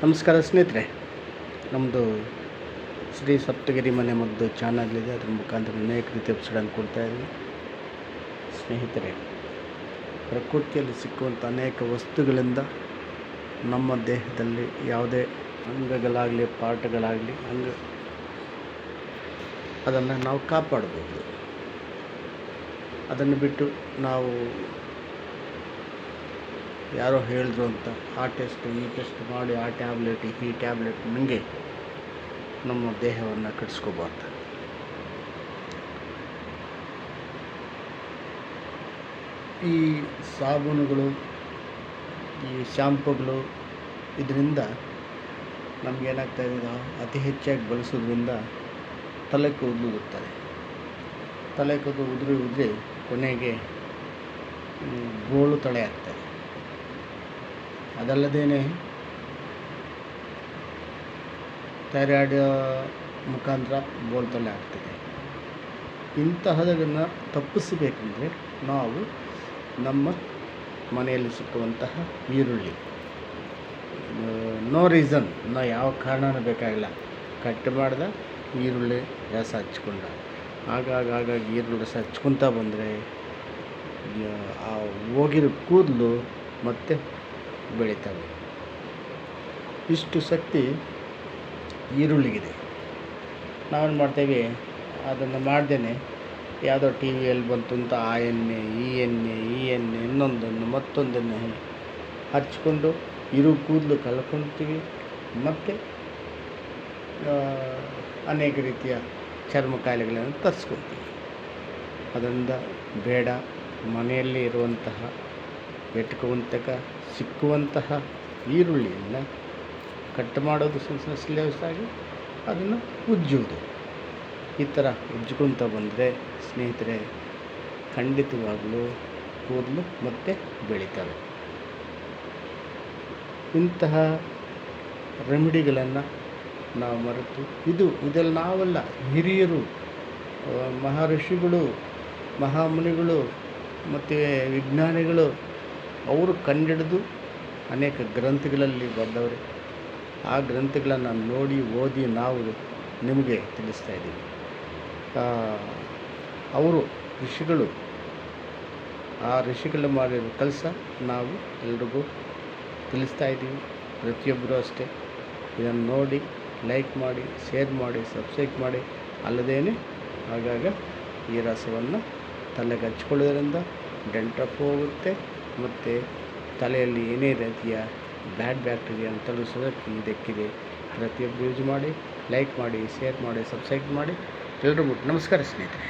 ನಮಸ್ಕಾರ ಸ್ನೇಹಿತರೆ, ನಮ್ಮದು ಶ್ರೀ ಸಪ್ತಗಿರಿ ಮನೆ ಮದ್ದು ಚಾನಲ್ ಇದೆ. ಅದರ ಮುಖಾಂತರ ಅನೇಕ ರೀತಿ ಎಪಿಸೋಡನ್ನು ಕೊಡ್ತಾಯಿದ್ದೀವಿ. ಸ್ನೇಹಿತರೆ, ಪ್ರಕೃತಿಯಲ್ಲಿ ಸಿಕ್ಕುವಂಥ ಅನೇಕ ವಸ್ತುಗಳಿಂದ ನಮ್ಮ ದೇಹದಲ್ಲಿ ಯಾವುದೇ ಅಂಗಗಳಾಗಲಿ ಪಾರ್ಟ್ಗಳಾಗಲಿ ಅದನ್ನು ನಾವು ಕಾಪಾಡ್ಬೋದು. ಅದನ್ನು ಬಿಟ್ಟು ನಾವು ಯಾರೋ ಹೇಳಿದ್ರು ಅಂತ ಆ ಟೆಸ್ಟ್ ಈ ಟೆಸ್ಟ್ ಮಾಡಿ ಆ ಟ್ಯಾಬ್ಲೆಟ್ ಈ ಟ್ಯಾಬ್ಲೆಟ್ ನನಗೆ ನಮ್ಮ ದೇಹವನ್ನು ಕೆಡಿಸ್ಕೋಬಾರ್ದು. ಈ ಸಾಬೂನುಗಳು, ಈ ಶ್ಯಾಂಪುಗಳು, ಇದರಿಂದ ನಮಗೇನಾಗ್ತಾಯಿದೆ, ಅತಿ ಹೆಚ್ಚಾಗಿ ಬಳಸೋದ್ರಿಂದ ತಲೆ ಕೂದಲು ಉದುರ್ತಾರೆ. ತಲೆ ಕೂದಲು ಉದುರಿ ಕೊನೆಗೆ ಬೋಳು ತಲೆ ಆಗ್ತದೆ. ಅದಲ್ಲದೇ ಥೈರಾಯ್ಡ್ ಮುಖಾಂತರ ಬೋಳು ತಲೆ ಆಗ್ತದೆ. ಇಂತಹದನ್ನು ತಪ್ಪಿಸಬೇಕೆಂದರೆ ನಾವು ನಮ್ಮ ಮನೆಯಲ್ಲಿ ಸಿಕ್ಕುವಂತಹ ಈರುಳ್ಳಿ, ನೋ ರೀಸನ್, ನಾವು ಯಾವ ಕಾರಣನೂ ಬೇಕಾಗಿಲ್ಲ, ಕಟ್ ಮಾಡಿದ ಈರುಳ್ಳಿ ರಸ ಹಚ್ಕೊಂಡ ಆಗಾಗ ಈರುಳ್ಳಿ ರಸ ಹಚ್ಕೊತಾ ಬಂದರೆ ಆ ಹೋಗಿರೋ ಕೂದಲು ಮತ್ತೆ ಬೆಳೀತವೆ. ಇಷ್ಟು ಶಕ್ತಿ ಈರುಳ್ಳಿಗಿದೆ. ನಾವೇನು ಮಾಡ್ತೇವೆ, ಅದನ್ನು ಮಾಡ್ದೇ ಯಾವುದೋ ಟಿ ವಿಯಲ್ಲಿ ಬಂತು ಅಂತ ಆ ಎಣ್ಣೆ ಈ ಎಣ್ಣೆ ಇನ್ನೊಂದನ್ನು ಮತ್ತೊಂದನ್ನು ಹಚ್ಕೊಂಡು ಇರೋ ಕೂದಲು ಕಳ್ಕೊಳ್ತೀವಿ. ಮತ್ತು ಅನೇಕ ರೀತಿಯ ಚರ್ಮ ಕಾಯಿಲೆಗಳನ್ನು ತರಿಸ್ಕೊಳ್ತೀವಿ. ಅದರಿಂದ ಬೇಡ. ಮನೆಯಲ್ಲಿ ಇರುವಂತಹ ಸಿಕ್ಕುವಂತಹ ಈರುಳ್ಳಿಯನ್ನು ಕಟ್ ಮಾಡೋದು, ಸಣ್ಣ ಸ್ಲೇವ್ಸ್ ಆಗಿ ಅದನ್ನು ಉಜ್ಜೋದು. ಈ ಥರ ಉಜ್ಕೊತ ಬಂದರೆ ಸ್ನೇಹಿತರೆ, ಖಂಡಿತವಾಗಲೂ ಕೂದಲು ಮತ್ತೆ ಬೆಳೀತವೆ. ಇಂತಹ ರೆಮಿಡಿಗಳನ್ನು ನಾವು ಮರೆತು ಇದೆಲ್ಲ ನಾವಲ್ಲ, ಹಿರಿಯರು, ಮಹರ್ಷಿಗಳು, ಮಹಾಮುನಿಗಳು ಮತ್ತು ವಿಜ್ಞಾನಿಗಳು ಅವರು ಕಂಡಿಡಿದು ಅನೇಕ ಗ್ರಂಥಗಳಲ್ಲಿ ಬರೆದವರು. ಆ ಗ್ರಂಥಗಳನ್ನು ನೋಡಿ ಓದಿ ನಾವು ನಿಮಗೆ ತಿಳಿಸ್ತಾಯಿದ್ದೀವಿ. ಅವರು ಋಷಿಗಳು, ಆ ಋಷಿಗಳು ಮಾಡಿರೋ ಕೆಲಸ ನಾವು ಎಲ್ರಿಗೂ ತಿಳಿಸ್ತಾಯಿದ್ದೀವಿ. ಪ್ರತಿಯೊಬ್ಬರೂ ಅಷ್ಟೇ ಇದನ್ನು ನೋಡಿ ಲೈಕ್ ಮಾಡಿ, ಶೇರ್ ಮಾಡಿ, ಸಬ್ಸ್ಕ್ರೈಬ್ ಮಾಡಿ. ಅಲ್ಲದೇ ಆಗಾಗ ಈ ರಸವನ್ನು ತಲೆಗೆ ಹಚ್ಕೊಳ್ಳೋದ್ರಿಂದ ಡೆಂಟ್ರಫ್ ಹೋಗುತ್ತೆ ಮತ್ತು ತಲೆಯಲ್ಲಿ ಏನೇ ರೀತಿಯ ಬ್ಯಾಡ್ ಬ್ಯಾಕ್ಟೀರಿಯಾವನ್ನು ತೊಲಗಿಸೋದಕ್ಕೆ ಇದಕ್ಕಿದೆ. ಪ್ರತಿಯೊಬ್ಬರು ಯೂಸ್ ಮಾಡಿ, ಲೈಕ್ ಮಾಡಿ, ಶೇರ್ ಮಾಡಿ, ಸಬ್ಸ್ಕ್ರೈಬ್ ಮಾಡಿ. ಎಲ್ರಿಗೂ ನಮಸ್ಕಾರ ಸ್ನೇಹಿತರೆ.